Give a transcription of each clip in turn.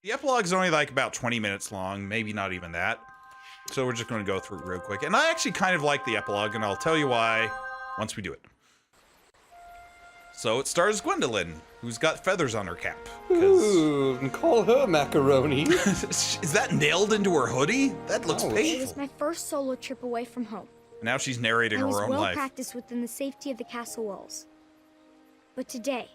The epilogue is only like about 20 minutes long, maybe not even that. So we're just going to go through it real quick. And I actually kind of like the epilogue, and I'll tell you why once we do it. So it stars Gwendolyn, who's got feathers on her cap. Ooh, and call her macaroni. Is that nailed into her hoodie? That looks painful. It was my first solo trip away from home. Now she's narrating her own life. I was well practiced within the safety of the castle walls. But today,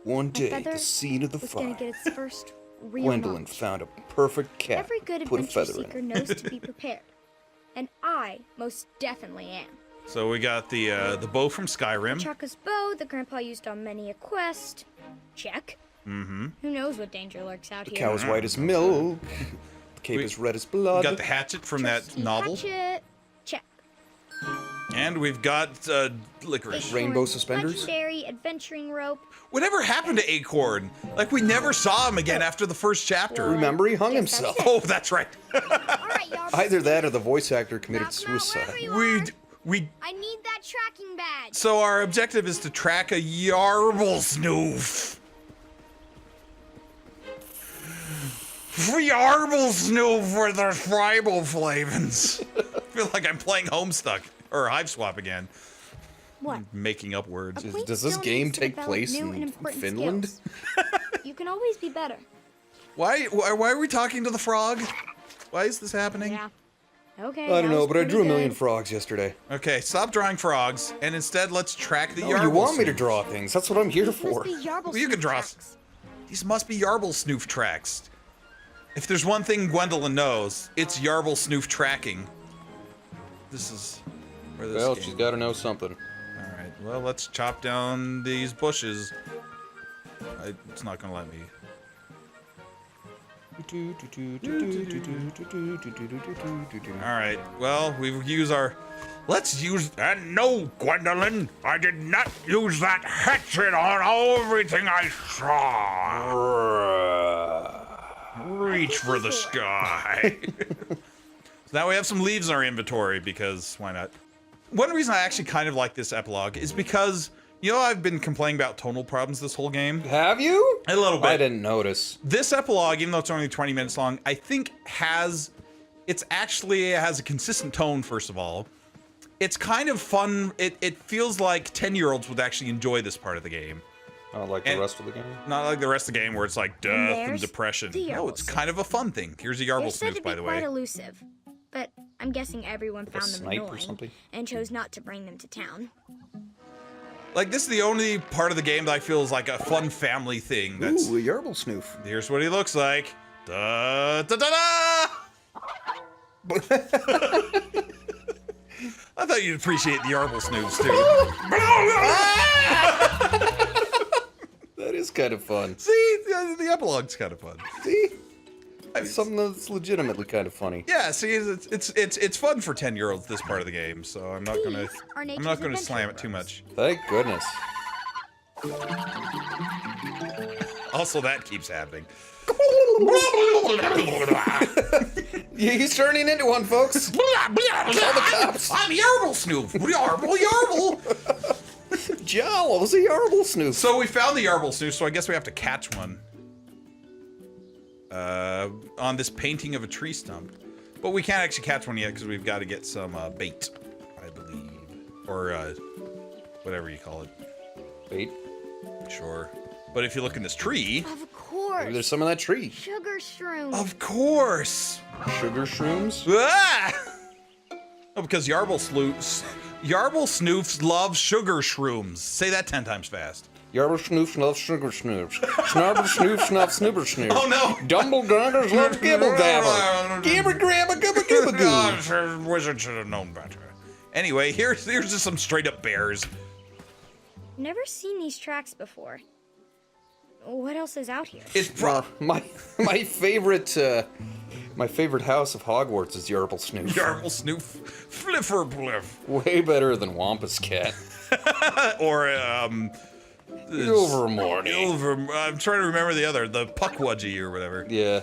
one day, the scene of the fire, gonna get its first real Gwendolyn launch. found a perfect cap. Every good put a adventure feather seeker in knows to be prepared. And I most definitely am. So we got the bow from Skyrim. Chaka's bow that Grandpa used on many a quest. Check. Mm-hmm. Who knows what danger lurks out here? The cow is white as milk. The cape is red as blood. We got the hatchet from that novel. Hatchet. Check. And we've got licorice. Rainbow suspenders. Legendary adventuring rope. Whatever happened to Acorn? Like, we never saw him again after the first chapter. Remember, he hung himself. Oh, that's right. Either that or the voice actor committed suicide. I need that tracking badge. So our objective is to track a yarblesnoof. Yarblesnoof with their riboflavins. I feel like I'm playing Homestuck or Hive Swap again. What? Making up words. Does this game take place in Finland? You can always be better. Why are we talking to the frog? Why is this happening? Yeah. Okay. I don't know, but I drew a million frogs yesterday. Okay, stop drawing frogs, and instead let's track the Oh, yarblesnoof. you want me to draw things? That's what I'm here for. Well, you can draw. These must be yarblesnoof tracks. If there's one thing Gwendolyn knows, it's yarblesnoof tracking. This is where this Well, game. she's got to know something. All right. Well, let's chop down these bushes. It's not gonna let me. All right. Well, we've used our. Let's use. And no, Gwendolyn, I did not use that hatchet on everything I saw. Reach for the sky. So now we have some leaves in our inventory because why not? One reason I actually kind of like this epilogue is because, you know, I've been complaining about tonal problems this whole game. Have you? A little bit. I didn't notice. This epilogue, even though it's only 20 minutes long, I think it has a consistent tone, first of all. It's kind of fun. It feels like 10-year-olds would actually enjoy this part of the game. Not like the rest of the game? Not like the rest of the game where it's like death and depression. No, it's kind of a fun thing. Here's a yarblesnoof, by the way. Quite elusive, but I'm guessing everyone found them snipe or annoying something? and chose not to bring them to town. Like, this is the only part of the game that I feel is like a fun family thing. That's, Ooh, a yarblesnoof. here's what he looks like. Da da da da! I thought you'd appreciate the yarblesnoofs too. That is kind of fun. See, the epilogue's kind of fun. See? Something that's legitimately kind of funny. Yeah, see, it's fun for 10-year-olds, this part of the game. So I'm not gonna slam it too much. Thank goodness. Also, that keeps happening. Yeah, he's turning into one, folks. I'm Yarblesnoof. Yarble. Jowl's a yarblesnoof. So we found the yarblesnoof, so I guess we have to catch one. On this painting of a tree stump. But we can't actually catch one yet because we've got to get some bait, I believe. Or whatever you call it. Bait? Sure. But if you look in this tree... Of course. Maybe there's some of that tree. Sugar shrooms. Of course! Sugar shrooms? Ah! Oh, because yarblesnoofs love sugar shrooms. Say that 10 times fast. Yarblesnoofs love sugar snoops. Snarblesnoofs love snoober snoops. Oh no! Dumbledoggers love gibble dabble. Gibber grabba gibba gibba goo. Wizard should have known better. Anyway, here's just some straight up bears. Never seen these tracks before. What else is out here? It's my favorite house of Hogwarts is Yarblesnoof. Yarblesnoof, Fliffer Bliff. Way better than Wampus Cat. Or Ilvermorny. I'm trying to remember the Puckwudgie or whatever. Yeah.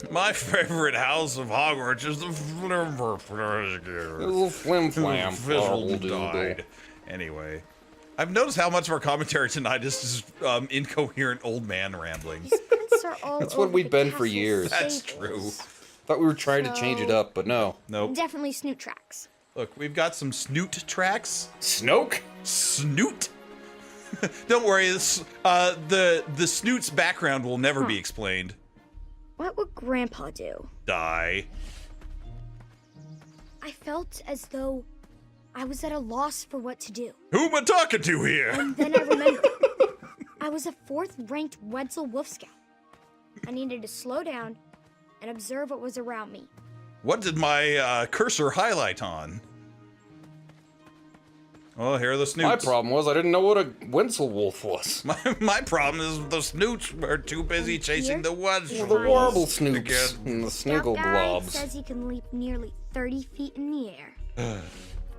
My favorite house of Hogwarts is the Little flim flam. Fizzle died. Anyway, I've noticed how much of our commentary tonight is just incoherent old man rambling. You spent are all That's what over we've the been for castle years. That's staples. true. Thought we were trying to change it up, but no. Nope. Definitely snoot tracks. Look, we've got some snoot tracks. Snoke? Snoot? Don't worry, the snoot's background will never be explained. What would Grandpa do? Die. I felt as though I was at a loss for what to do. Who am I talking to here? And then I remembered. I was a 4th-ranked Wetzel Wolf Scout. I needed to slow down and observe what was around me. What did my cursor highlight on? Oh, here are the snoots. My problem was I didn't know what a Wetzel wolf was. My problem is the snoots were too busy chasing the ones. Well, the warble snoops Again. and the Scout sniggle guy blobs. says he can leap nearly 30 feet in the air.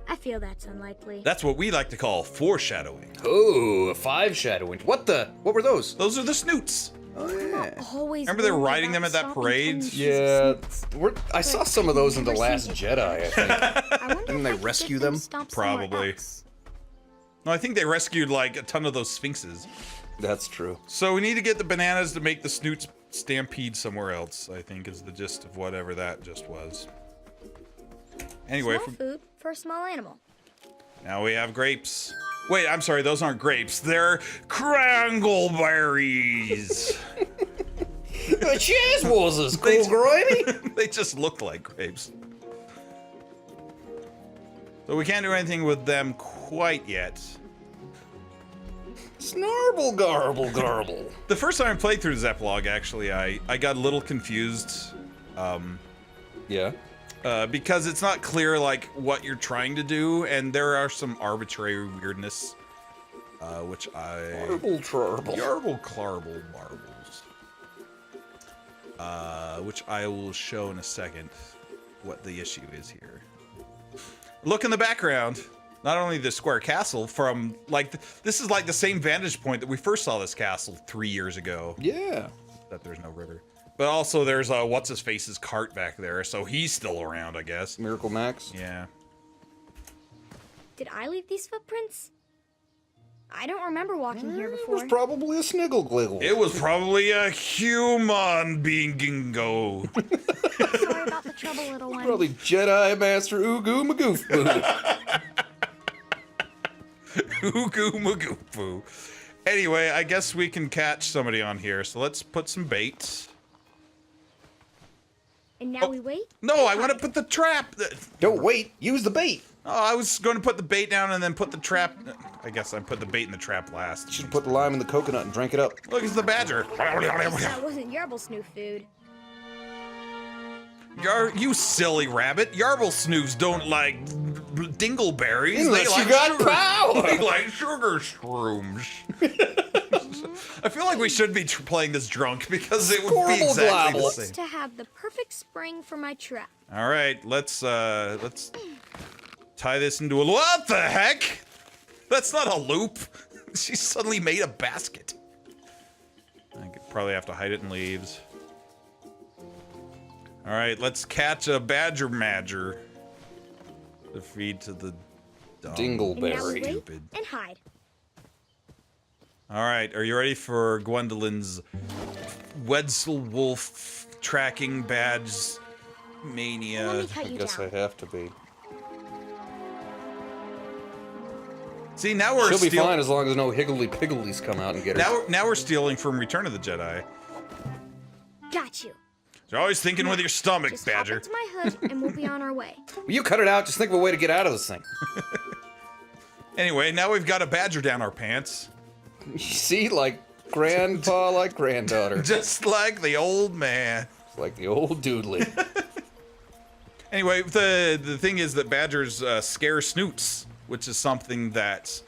I feel that's unlikely. That's what we like to call foreshadowing. Oh, a 5 shadowing. What were those? Those are the snoots. Oh, yeah. Always Remember they were worried riding them about at that stomping parade? tons of Yeah, snoots. I saw some of those in The Last Jedi, I think. I wonder Didn't if they I could rescue get them them? stomped somewhere Probably. else. No, I think they rescued like a ton of those sphinxes. That's true. So we need to get the bananas to make the snoots stampede somewhere else, I think is the gist of whatever that just was. Anyway, Small food for a small animal. now we have grapes. Wait, I'm sorry, those aren't grapes. They're crangleberries. Cheers, was cool, grimy. They just look like grapes. So we can't do anything with them quite yet. Snarble, garble, garble. The first time I played through this epilogue, actually, I got a little confused. Yeah. Because it's not clear, like, what you're trying to do, and there are some arbitrary weirdness, which I... Garble, trarble. Yarble, clarble, marbles. Which I will show in a second what the issue is here. Look in the background. Not only the square castle from, like, this is like the same vantage point that we first saw this castle 3 years ago. Yeah. That there's no river. But also there's what's-his-face's cart back there, so he's still around, I guess. Miracle Max. Yeah. Did I leave these footprints? I don't remember walking here It was before. probably a sniggle gliggle. It was probably a human being gingo. Sorry about the trouble, little one. Probably Jedi Master Ugu Magoof Boo. Ugu magoofu. Anyway, I guess we can catch somebody on here, so let's put some bait. And now we wait? No, I want to put the trap. Don't wait. Use the bait. Oh, I was going to put the bait down and then put the trap. I guess I put the bait in the trap last. Should have put the lime in the coconut and drank it up. Look, it's the badger. That wasn't yarblesnoof food. You silly rabbit. Yarblesnoofs don't like dingleberries. Unless they you like got sugar, power. They like sugar shrooms. I feel like we should be playing this drunk because it would be Scorble exactly the globble. same. To have the perfect spring for my trap. All right, let's tie this into a. What the heck? That's not a loop. She suddenly made a basket. I could probably have to hide it in leaves. All right, let's catch a badger madger to feed to the dumb. And now we Dingleberry. wait Stupid. and hide. All right, are you ready for Gwendolyn's Wetzel Wolf tracking badge mania? Let me cut I you guess I down. have to be. See, now we're She'll be fine as long as no higgledy-piggledies come out and get her. now we're stealing from Return of the Jedi. Got you. You're always thinking with your stomach, Just Badger. hop into my hood and we'll be on our way. Will you cut it out? Just think of a way to get out of this thing. Anyway, now we've got a badger down our pants. You see, like grandpa, like granddaughter. Just like the old man. It's like the old doodly. Anyway, the thing is that badgers scare snoots, which is something that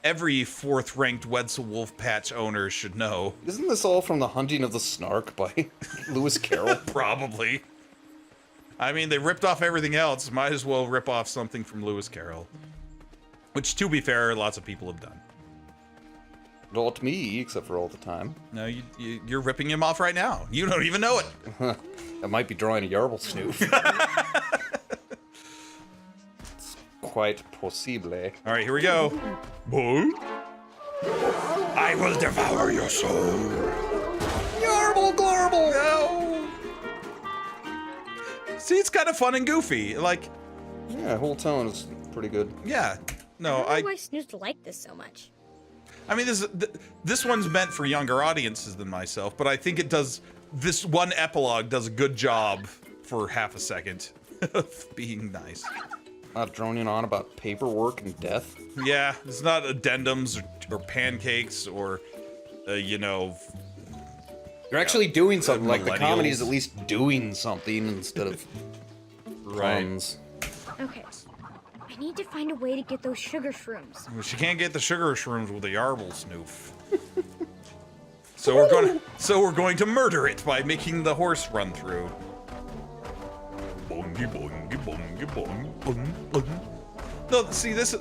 every 4th-ranked Wetzel Wolf patch owner should know. Isn't this all from The Hunting of the Snark by Lewis Carroll? Probably. I mean, they ripped off everything else. Might as well rip off something from Lewis Carroll. Which, to be fair, lots of people have done. Not me, except for all the time. No, you're ripping him off right now. You don't even know it. I might be drawing a yarblesnoof. It's quite possible. All right, here we go. Boy, I will devour your soul. Yarble, See, it's kind of fun and goofy. Like, Yeah, whole tone is pretty good. yeah. No, I don't know why Snoop's like this so much. I mean, this one's meant for younger audiences than myself, but I think it does. This one epilogue does a good job for half a second of being nice. Not droning on about paperwork and death. Yeah, it's not addendums or pancakes or, you know. You're actually doing something. Like the comedy is millennials. at least doing something instead of puns. Okay. I need to find a way to get those sugar shrooms. Well, she can't get the sugar shrooms with a yarblesnoof. So we're going to murder it by making the horse run through. Bongy, bongy, bongy, bong, bong, bong. No, see, this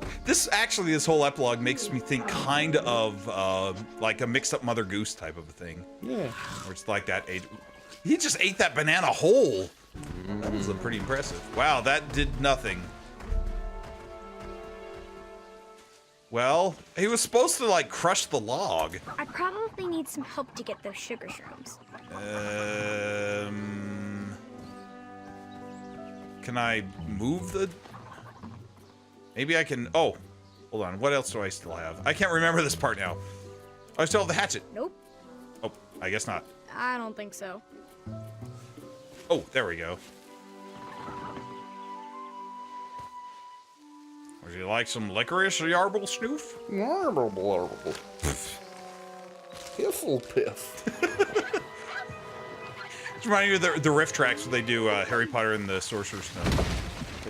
whole epilogue makes me think kind of like a mixed up Mother Goose type of a thing. Yeah. Where it's like that age. He just ate that banana whole. That was pretty impressive. Wow, that did nothing. Well, he was supposed to like crush the log. I probably need some help to get those sugar shrooms. Can I move the... Maybe I can... Oh, hold on. What else do I still have? I can't remember this part now. I still have the hatchet. Nope. Oh, I guess not. I don't think so. Oh, there we go. Would you like some licorice, yarblesnoof? Marble, marble. Piffle piff. It's reminding me of the riff tracks where they do Harry Potter and the Sorcerer's Stone.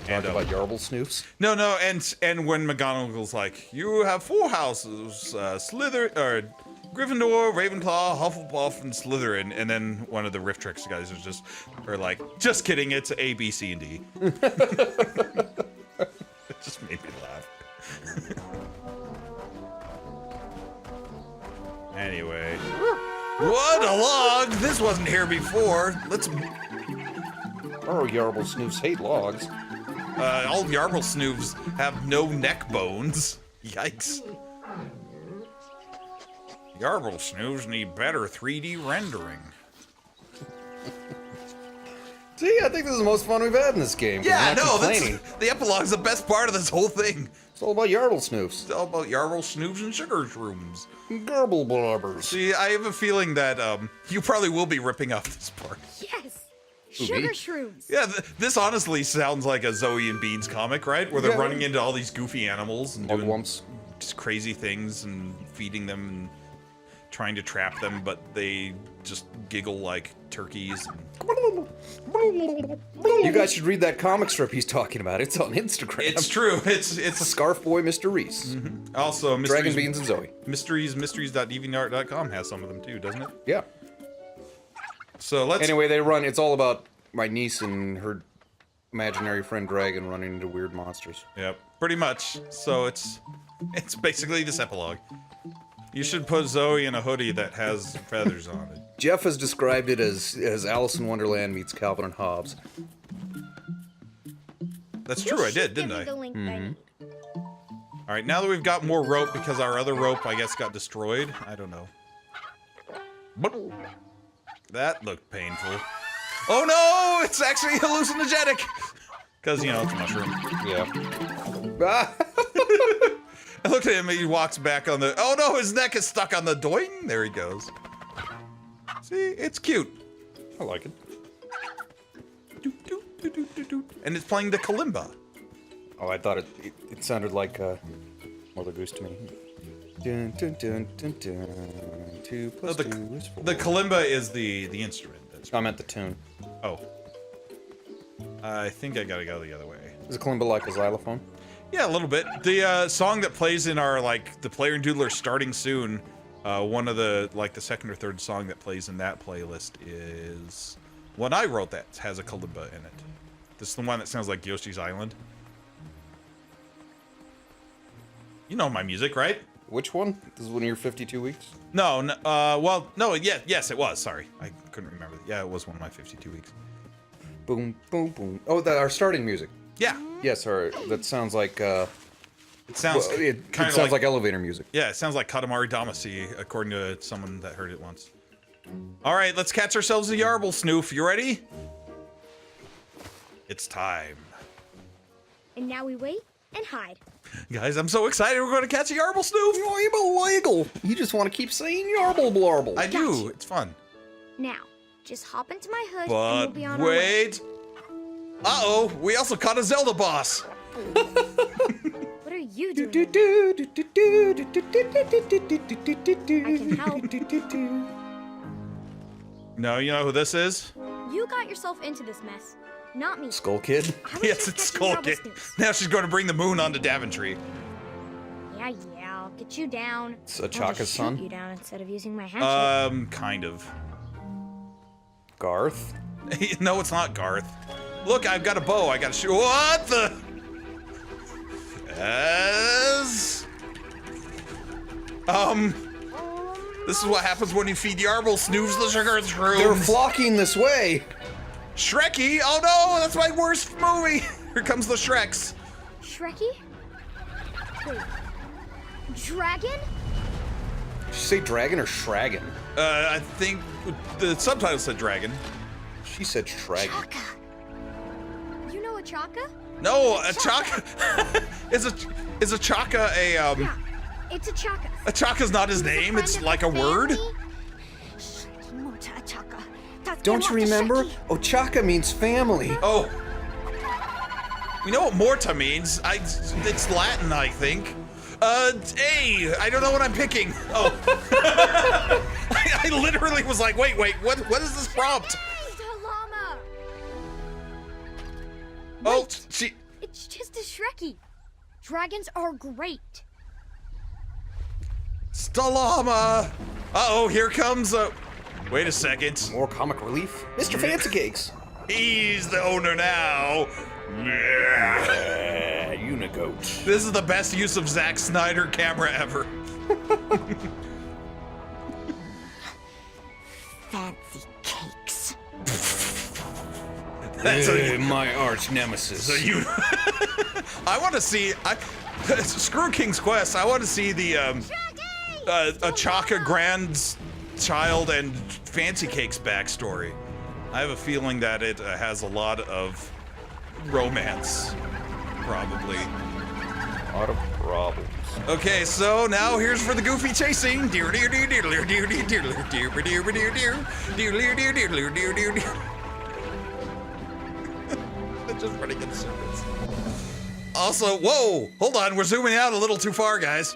Talk about yarblesnoofs. No, and when McGonagall's like, you have 4 houses, Gryffindor, Ravenclaw, Hufflepuff, and Slytherin, and then one of the riff tracks guys are like, just kidding, it's A, B, C, and D. It just made me laugh. Anyway. What a log! This wasn't here before. Let's... Oh, yarblesnoofs hate logs. all yarblesnoofs have no neck bones. Yikes. Yarblesnoofs need better 3D rendering. See, I think this is the most fun we've had in this game. Yeah, no, complaining. the epilogue's the best part of this whole thing. It's all about yarblesnoofs. It's all about yarblesnoofs and sugarshrooms. Garble blobbers. See, I have a feeling that you probably will be ripping off this part. Yes! Who, Sugar me? shrooms! Yeah, this honestly sounds like a Zoe and Beans comic, right? Where they're running into all these goofy animals and doing Mugwumps. just crazy things and feeding them and trying to trap them, but they just giggle like turkeys. You guys should read that comic strip he's talking about. It's on Instagram. It's true. It's Scarf Boy Mr. Reese. also Dragon mysteries, Beans and Zoe. mysteries.deviantart.com has some of them too, doesn't it? Yeah. So let's Anyway, they run. It's all about my niece and her imaginary friend Dragon running into weird monsters. Yep, pretty much. So it's basically this epilogue. You should put Zoe in a hoodie that has feathers on it. Jeff has described it as Alice in Wonderland meets Calvin and Hobbes. That's true, I did, didn't I? The link I need. All right, now that we've got more rope because our other rope, I guess, got destroyed. I don't know. But that looked painful. Oh no, it's actually hallucinogenic. Because, you know, it's a mushroom. Yeah. I looked at him, he walks back on the... Oh no, his neck is stuck on the doing. There he goes. See, it's cute. I like it. And it's playing the kalimba. Oh, I thought it sounded like Mother Goose to me. Dun, dun, dun, dun, dun. 2 plus 2 is 4. The kalimba is the instrument. That's I meant the tune. Oh. I think I gotta go the other way. Is a kalimba like a xylophone? Yeah, a little bit. The song that plays in our, like, the player and Doodler starting soon, one of the, like, the second or third song that plays in that playlist is one I wrote that has a kalimba in it. This is the one that sounds like Yoshi's Island. You know my music, right? Which one? This is one of your 52 weeks? No, well, no, yeah, yes, it was. Sorry. I couldn't remember. Yeah, it was one of my 52 weeks. Boom, boom, boom. Oh, our starting music. Yeah. Yes, that sounds like, It sounds it kind sounds of like elevator music. Yeah, it sounds like Katamari Damacy, according to someone that heard it once. All right, let's catch ourselves a yarble snoof. You ready? It's time. And now we wait and hide. Guys, I'm so excited we're going to catch a yarblesnoof. Illegal. You just want to keep saying yarble blarble. I do. It's fun. Now, just hop into my hood and But we'll be on our way. wait. Uh-oh, we also caught a Zelda boss. What are you doing? I can help. No, you know who this is? You got yourself into this mess, not me. Skull Kid. I was Yes, just it's catching Skull Kid. yarblesnoofs. Now she's going to bring the moon onto Daventry. Yeah, I'll get you down. It's a I'll Chaka's just son? shoot you down instead of using my hatchet. Kind of. Garth. No, it's not Garth. Look, I've got a bow. I got to shoot. What the? As. This is what happens when you feed yarblesnoofs the They're sugarshrooms. flocking this way. Shrekky? Oh no, that's my worst movie. Here comes the Shreks. Shrekky? Wait. Dragon? Did you say dragon or shragon? I think the subtitle said dragon. She said shragon. Chaka. You know a Chaka? No, a Chaka. is a Chaka a Yeah, it's a Chaka. A Chaka's not his name. It's like a word. Don't you remember? Ochaka means family. Oh. We know what morta means. It's Latin, I think. Hey, I don't know what I'm picking. Oh. I literally was like, wait, what is this prompt? Llama. Oh, Wait. It's just a Shrekky. Dragons are great. Stalama. Uh-oh, here comes wait a second. More comic relief. Mr. Fancy Cakes. He's the owner now. Unigoat. This is the best use of Zack Snyder camera ever. Fancy cakes. That's my arch nemesis. I want to see. Screw King's Quest. I want to see the a Chaka grandchild and Fancy Cake's backstory. I have a feeling that it has a lot of romance, probably. A lot of problems. Okay, so now here's for the goofy chasing. That's just running in circles. Also, whoa, hold on, we're zooming out a little too far, guys.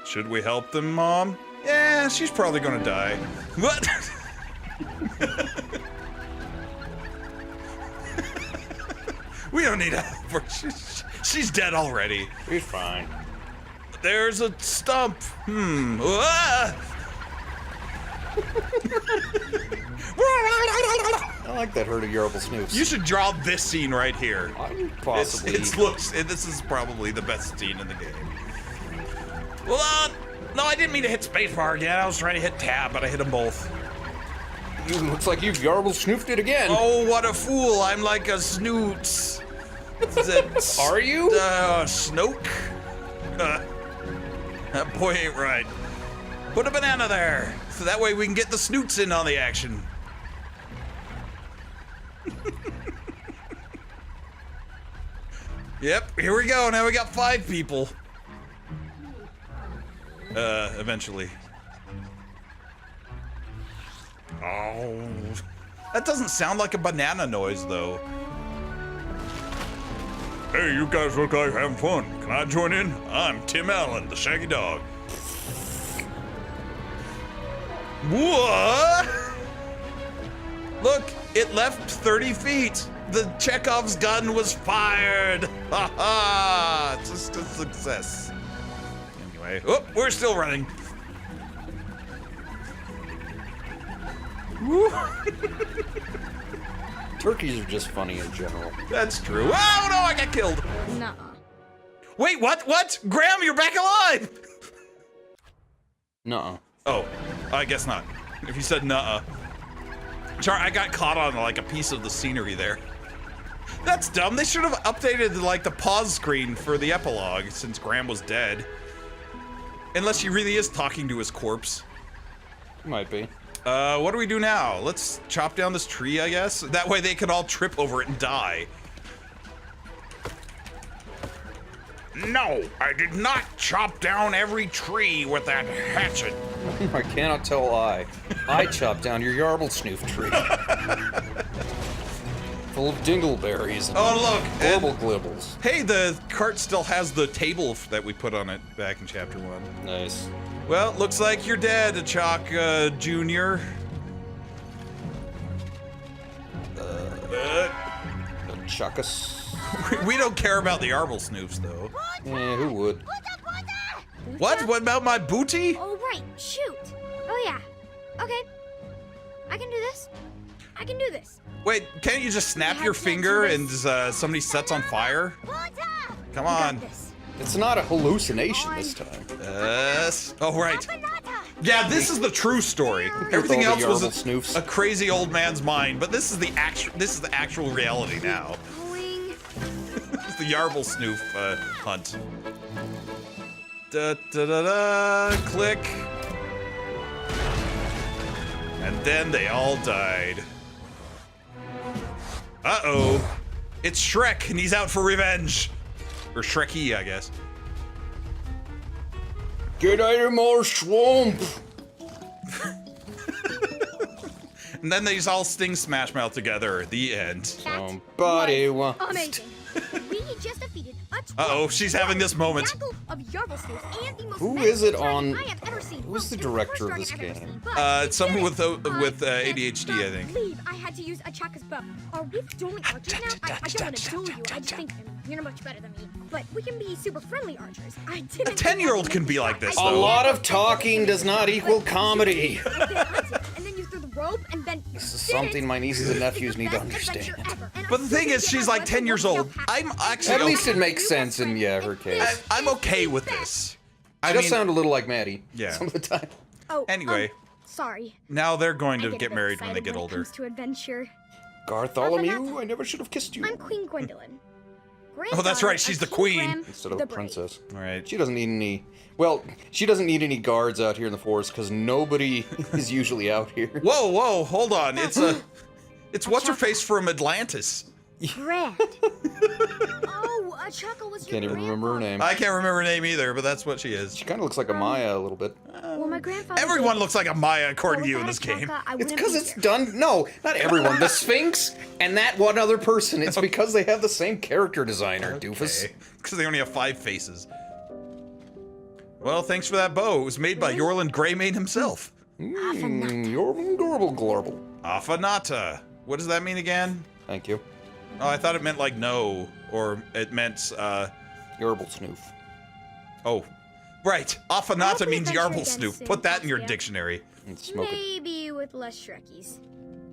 Should we help them, Mom? Yeah, she's probably gonna die. What? We don't need help. She's dead already. He's fine. There's a stump. Ah! I like that herd of yarblesnoofs. You should draw this scene right here. Possibly. This is probably the best scene in the game. Well, no, I didn't mean to hit spacebar again. I was trying to hit tab, but I hit them both. Looks like you've yarblesnoofed it again. Oh, what a fool! I'm like a snoots. Are you? Snoke. That boy ain't right. Put a banana there, so that way we can get the snoots in on the action. Yep, here we go. Now we got 5 people. Eventually. Oh. That doesn't sound like a banana noise, though. Hey, you guys look like having fun. Can I join in? I'm Tim Allen, the Shaggy Dog. What? Look, it left 30 feet. The Chekhov's gun was fired. Ha ha! Just a success. Anyway, oh, we're still running. Woo. Turkeys are just funny in general. That's true. Oh no, I got killed. Nuh-uh. Wait, what? What? Graham, you're back alive! Nuh-uh. Oh, I guess not. If you said nuh-uh. Sorry, I got caught on like a piece of the scenery there. That's dumb. They should have updated like the pause screen for the epilogue since Graham was dead. Unless he really is talking to his corpse. Might be. What do we do now? Let's chop down this tree, I guess. That way they can all trip over it and die. No, I did not chop down every tree with that hatchet. I cannot tell lie. I chopped down your yarblesnoof tree. Full of dingleberries and glibble glibbles. Hey, the cart still has the table that we put on it back in chapter 1. Nice. Well, looks like you're dead, Chalk Jr. Chuck us. We don't care about the yarblesnoofs, though. Eh, who would? What? What about my booty? Oh, right. Shoot. Oh, yeah. Okay. I can do this. I can do this. Wait, can't you just snap I your can't finger do and this. somebody sets on fire? Come I on. got this. It's not a hallucination this time. Yes. Oh, right. Yeah, this is the true story. Everything all the else was yarblesnoofs. a crazy old man's mind, but this is the actual reality now. Going. It's the yarblesnoof hunt. Da da da da. Click. And then they all died. Uh-oh. It's Shrek, and he's out for revenge. Or Shreky, I guess. Get out of my swamp! And then they just all sting smash mouth together. The end. Somebody wants. Amazing. We just defeated a Uh-oh, she's having this moment. tackle of yarblesnoofs and the most Who is it menacing on- dragon I have ever seen. who's the Well, director it's of this the first dragon I've ever game? seen, but It's someone with I ADHD, I think. can't believe I had to use a Chaka's bow. Are we dueling archers now? I don't want to duel you. I just think you're much better than me. But we can be super friendly archers. I didn't. A 10-year-old can be like this, A though. lot of talking does not equal comedy. And then you threw the rope, and then This is something my nieces and nephews need to understand. But the thing is, she's like 10 years old. I'm actually At least it makes sense in, her case. I'm okay with this. I just sound a little like Maddie. Yeah. Some of the time. Oh, Anyway. Sorry. Now they're going I to a get bit married when they excited get it older. comes to adventure. Gartholomew, I never should have kissed you. I'm Queen Gwendolyn. Oh, that's right, she's the queen. Instead of the a princess. All right. She doesn't need any. Well, she doesn't need any guards out here in the forest because nobody is usually out here. Whoa, whoa, hold on. It's what's her face from Atlantis. Brad. Oh, Chaka was your Can't even remember her name. I can't remember her name either, but that's what she is. She kind of looks like a Maya a little bit. Well, my grandfather. Everyone looks like a Maya according to you in this game. It's because it's done. No, not everyone. The Sphinx and that one other person. It's because they have the same character designer, doofus. Because they only have 5 faces. Well, thanks for that bow. It was made by Yorland Greymane himself. Yorble Gorble Glorble. Afanata. What does that mean again? Thank you. Oh, I thought it meant like no, or it meant Yorble Snoof. Oh, right. Afanata means adventure yarble again snoop. soon, Put that in your yeah. dictionary. And smoke it. Maybe with less Shrekies.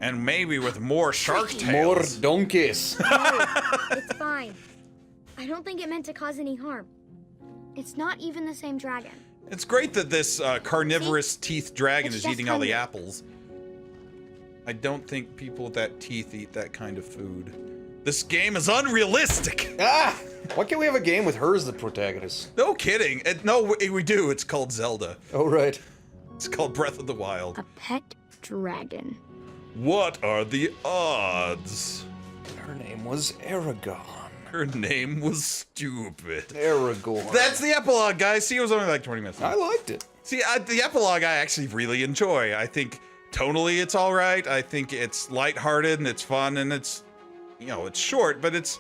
And maybe with more shark More tails. donkeys. It's fine. I don't think it meant to cause any harm. It's not even the same dragon. It's great that this carnivorous teeth dragon It's is just eating all the hungry. apples. I don't think people with that teeth eat that kind of food. This game is unrealistic. Ah! Why can't we have a game with her as the protagonist? No kidding. No, we do. It's called Zelda. Oh, right. It's called Breath of the Wild. A pet dragon. What are the odds? Her name was Aragon. Her name was stupid. Aragorn. That's the epilogue, guys. See, it was only like 20 minutes. I liked it. See, the epilogue I actually really enjoy. I think tonally it's all right. I think it's lighthearted and it's fun and it's, you know, it's short, but it's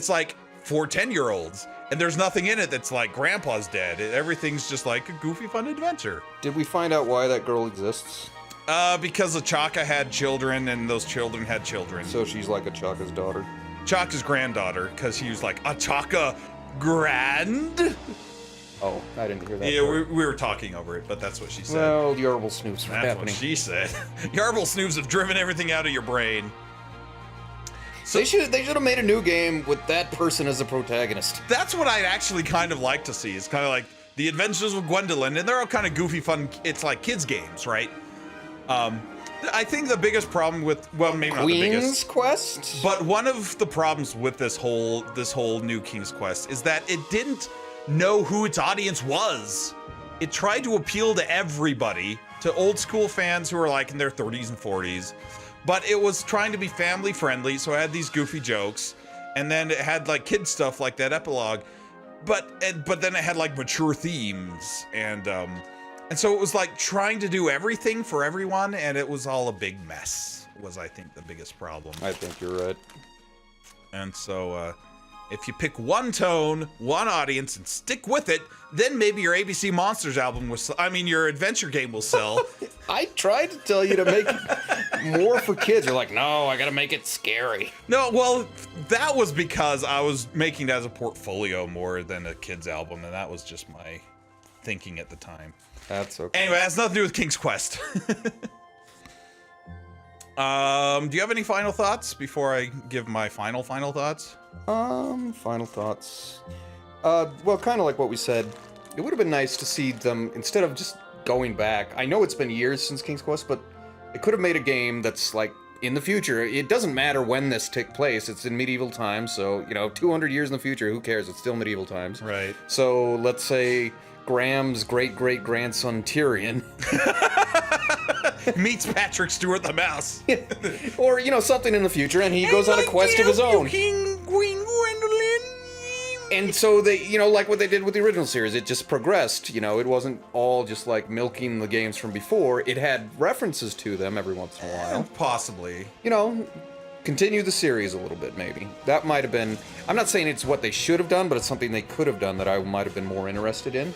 like for 10-year-olds. And there's nothing in it that's like Grandpa's dead. Everything's just like a goofy, fun adventure. Did we find out why that girl exists? Because Achaka had children and those children had children. So she's like Achaka's daughter. Chaka's granddaughter, because he was like, Achaka grand? Oh, I didn't hear that. Yeah, part. we were talking over it, but that's what she said. Well, the Yarble Snoops were That's happening. what she said. Yarble Snoofs have driven everything out of your brain. So They should have made a new game with that person as the protagonist. that's what I'd actually kind of like to see. It's kind of like The Adventures of Gwendolyn, and they're all kind of goofy, fun. It's like kids games, right? I think the biggest problem with, well, maybe not the biggest, Queen's Quest? but one of the problems with this whole new King's Quest is that it didn't know who its audience was. It tried to appeal to everybody, to old school fans who are like in their 30s and 40s. But it was trying to be family friendly, so it had these goofy jokes, and then it had like kid stuff like that epilogue. But then it had like mature themes, and so it was like trying to do everything for everyone, and it was all a big mess. Was I think the biggest problem. I think you're right. And so if you pick one tone, one audience, and stick with it, then maybe your ABC Monsters album will sell. I mean, your adventure game will sell. I tried to tell you to make it more for kids. You're like, no, I gotta make it scary. No, well, that was because I was making it as a portfolio more than a kid's album, and that was just my thinking at the time. That's okay. Anyway, it has nothing to do with King's Quest. Do you have any final thoughts before I give my final thoughts? Final thoughts. Well, kind of like what we said. It would have been nice to see them, instead of just going back. I know it's been years since King's Quest, but it could have made a game that's like in the future. It doesn't matter when this took place. It's in medieval times, so, 200 years in the future, who cares? It's still medieval times. Right. So let's say Graham's great-great-grandson Tyrion meets Patrick Stewart the Mouse. or, something in the future, and he goes on a quest of his own. King Gwendolyn. And so they, like what they did with the original series, it just progressed. It wasn't all just like milking the games from before. It had references to them every once in a while. Possibly. Continue the series a little bit, maybe. That might have been, I'm not saying it's what they should have done, but it's something they could have done that I might have been more interested in.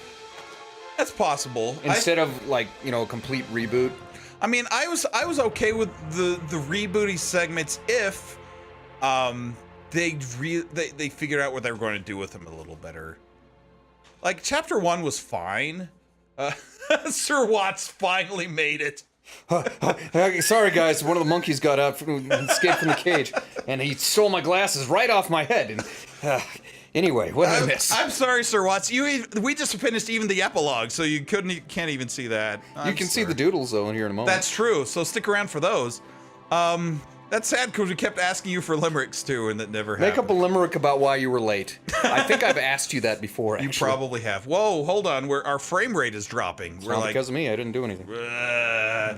That's possible. Instead of like, a complete reboot. I mean, I was okay with the rebooty segments if they figured out what they were going to do with them a little better. Like chapter 1 was fine. Sir Watts finally made it. Sorry guys, one of the monkeys got up, escaped from the cage, and he stole my glasses right off my head. And anyway, what did I miss? I'm sorry, Sir Watts. We just finished even the epilogue, so you can't even see that. You can see the doodles though in here in a moment. That's true. So stick around for those. That's sad because we kept asking you for limericks too, and that never happened. Make up a limerick about why you were late. I think I've asked you that before. Actually. You probably have. Whoa, hold on. Our frame rate is dropping. It's not because of me. I didn't do anything.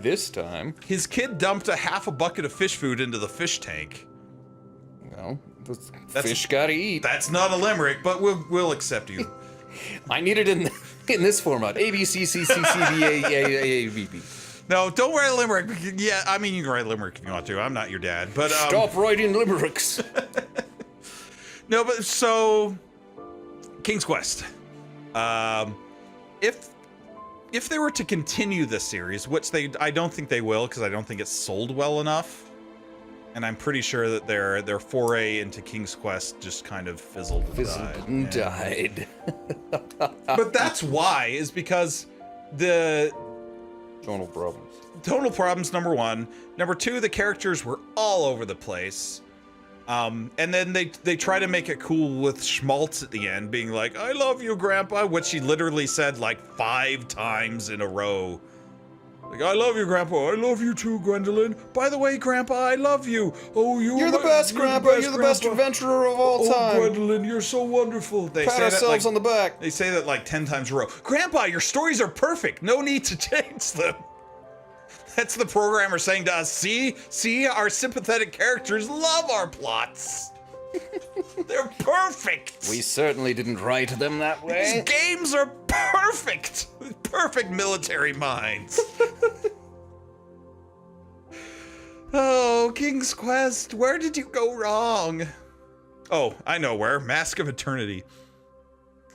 This time. His kid dumped a half a bucket of fish food into the fish tank. Well, fish gotta eat. That's not a limerick, but we'll accept you. I need it in this format. A B C C C C D A V B. No, don't write a limerick. Yeah, I mean, you can write a limerick if you want to. I'm not your dad, but Stop writing limericks. No, but so King's Quest. If they were to continue this series, which I don't think they will, because I don't think it's sold well enough, and I'm pretty sure that their foray into King's Quest just kind of fizzled and died. But that's why, is because the tonal problems. Tonal problems, number one. Number two, the characters were all over the place. And then they try to make it cool with schmaltz at the end, being like, I love you, Grandpa, which he literally said like 5 times in a row. Like, I love you, Grandpa. I love you too, Gwendolyn. By the way, Grandpa, I love you. Oh, you're the best, Grandpa. You're the best adventurer of all time. Oh, Gwendolyn, you're so wonderful. They pat ourselves on the back. They say that like 10 times in a row. Grandpa, your stories are perfect. No need to change them. That's the programmer saying to us, see, our sympathetic characters love our plots. They're perfect. We certainly didn't write them that way. These games are perfect. Perfect military minds. Oh, King's Quest, where did you go wrong? Oh, I know where. Mask of Eternity.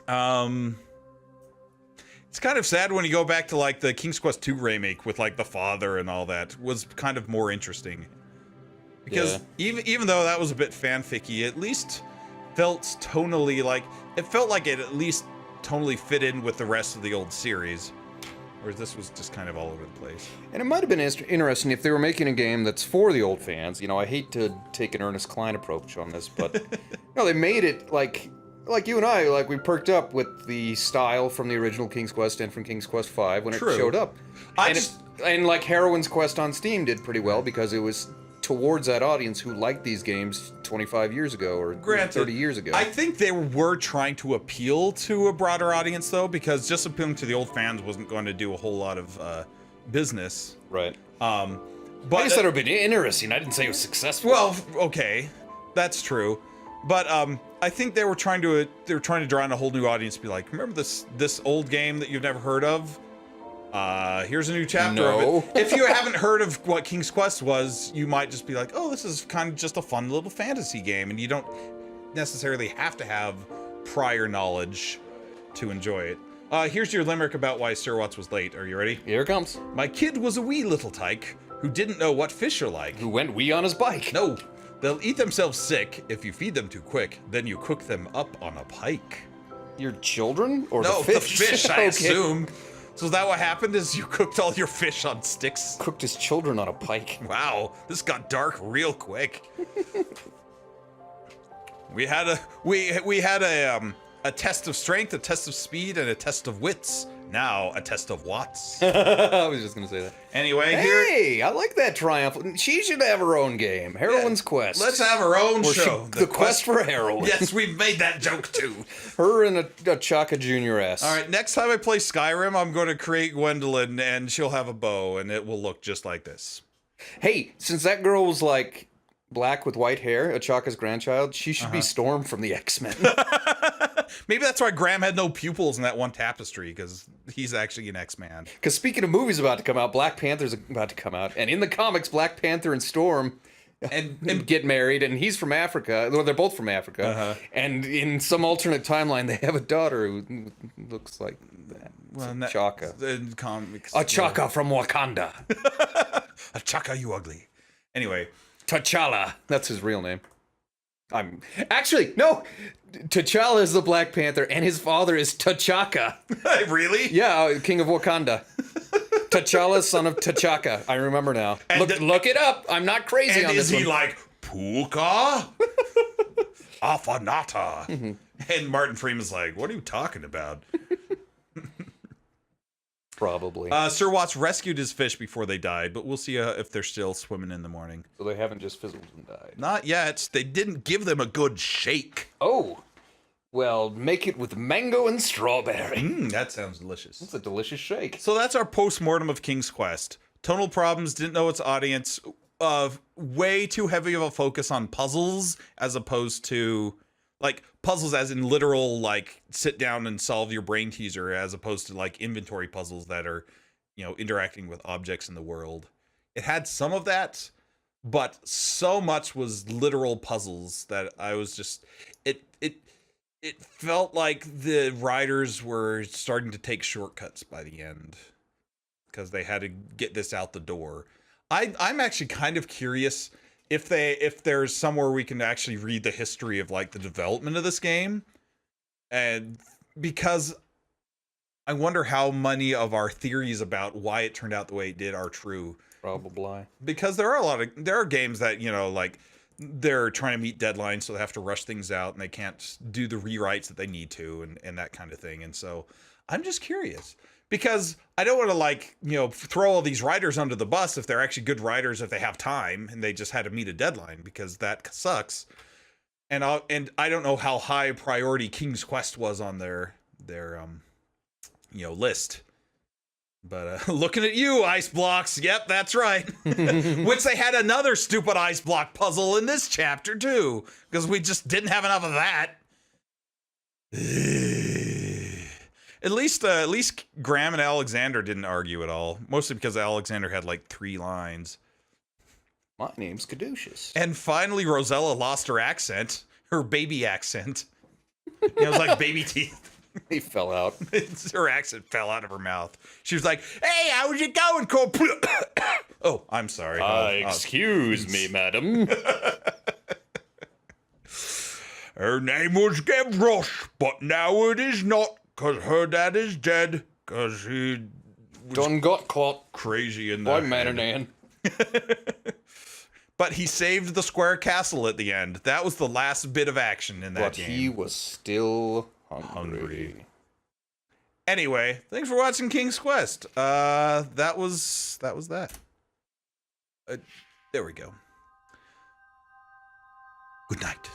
It's kind of sad when you go back to like the King's Quest 2 remake with like the father and all that was kind of more interesting. Because even though that was a bit fanficky, at least felt tonally like it felt like it at least tonally fit in with the rest of the old series. Whereas this was just kind of all over the place. And it might have been interesting if they were making a game that's for the old fans. I hate to take an Ernest Cline approach on this, but they made it like you and I, like we perked up with the style from the original King's Quest and from King's Quest V when it showed up. And like Heroine's Quest on Steam did pretty well because it was towards that audience who liked these games 25 years ago or 30 years ago. I think they were trying to appeal to a broader audience though, because just appealing to the old fans wasn't going to do a whole lot of business. Right. But I just thought it would be interesting. I didn't say it was successful. well, okay, that's true. But I think they were trying to draw in a whole new audience. Be like, remember this old game that you've never heard of? Here's a new chapter No. of it. If you haven't heard of what King's Quest was, you might just be like, oh, this is kind of just a fun little fantasy game, and you don't necessarily have to have prior knowledge to enjoy it. Here's your limerick about why Sir Watts was late. Are you ready? Here it comes. My kid was a wee little tyke who didn't know what fish are like. Who went wee on his bike? No, they'll eat themselves sick if you feed them too quick. Then you cook them up on a pike. Your children or No, the fish? the fish, I Okay. assume. So is that what happened? Is you cooked all your fish on sticks? Cooked his children on a pike. Wow, this got dark real quick. We had a test of strength, a test of speed, and a test of wits. Now a test of watts. I was just gonna say that. Anyway, here. Hey, I like that triumph. She should have her own game. Heroine's Quest. Let's have our own Or show. the quest for heroin. Yes, we've made that joke too. Her and a Chaka Jr. S. All right, next time I play Skyrim, I'm going to create Gwendolyn, and she'll have a bow, and it will look just like this. Hey, since that girl was like black with white hair, Achaka's grandchild, she should be Storm from the X-Men. Maybe that's why Graham had no pupils in that one tapestry, because he's actually an X-Man. Because speaking of movies about to come out, Black Panther's about to come out, and in the comics, Black Panther and Storm and get married, and he's from Africa. Well, they're both from Africa, and in some alternate timeline, they have a daughter who looks like that. Well, Chaka. In comics. Achaka from Wakanda. Achaka, you ugly. Anyway. T'Challa. That's his real name. Actually, no. T'Challa is the Black Panther, and his father is T'Chaka. Really? Yeah, King of Wakanda. T'Challa, son of T'Chaka. I remember now. Look it up. I'm not crazy on this one. And is he like, Puka? Afanata? And Martin Freeman's like, what are you talking about? Probably. Sir Watts rescued his fish before they died, but we'll see if they're still swimming in the morning. So they haven't just fizzled and died. Not yet. They didn't give them a good shake. Oh. Well, make it with mango and strawberry. That sounds delicious. It's a delicious shake. So that's our post-mortem of King's Quest. Tonal problems, didn't know its audience, way too heavy of a focus on puzzles as opposed to, like, puzzles as in literal, like, sit down and solve your brain teaser as opposed to, like, inventory puzzles that are, you know, interacting with objects in the world. It had some of that, but so much was literal puzzles that I was just, it felt like the writers were starting to take shortcuts by the end because they had to get this out the door. I'm actually kind of curious if there's somewhere we can actually read the history of like the development of this game, and because I wonder how many of our theories about why it turned out the way it did are true. Probably. Because there are games that, you know, like they're trying to meet deadlines, so they have to rush things out and they can't do the rewrites that they need to and that kind of thing. And so I'm just curious because I don't want to, like, you know, throw all these writers under the bus if they're actually good writers, if they have time and they just had to meet a deadline, because that sucks. And I don't know how high priority King's Quest was on their you know, list. But looking at you, ice blocks. Yep, that's right. Which they had another stupid ice block puzzle in this chapter too, because we just didn't have enough of that. At least Graham and Alexander didn't argue at all. Mostly because Alexander had like 3 lines. My name's Caduceus. And finally, Rosella lost her accent, her baby accent. It was like baby teeth. He fell out. Her accent fell out of her mouth. She was like, "Hey, how's it going, Cole?" Oh, I'm sorry. Excuse me, madam. Her name was Gavroche, but now it is not, because her dad is dead, because he was Done got caught crazy in the by Mananan. But he saved the square castle at the end. That was the last bit of action in that But game. he was still hungry. Anyway, thanks for watching King's Quest. That was that. There we go. Good night.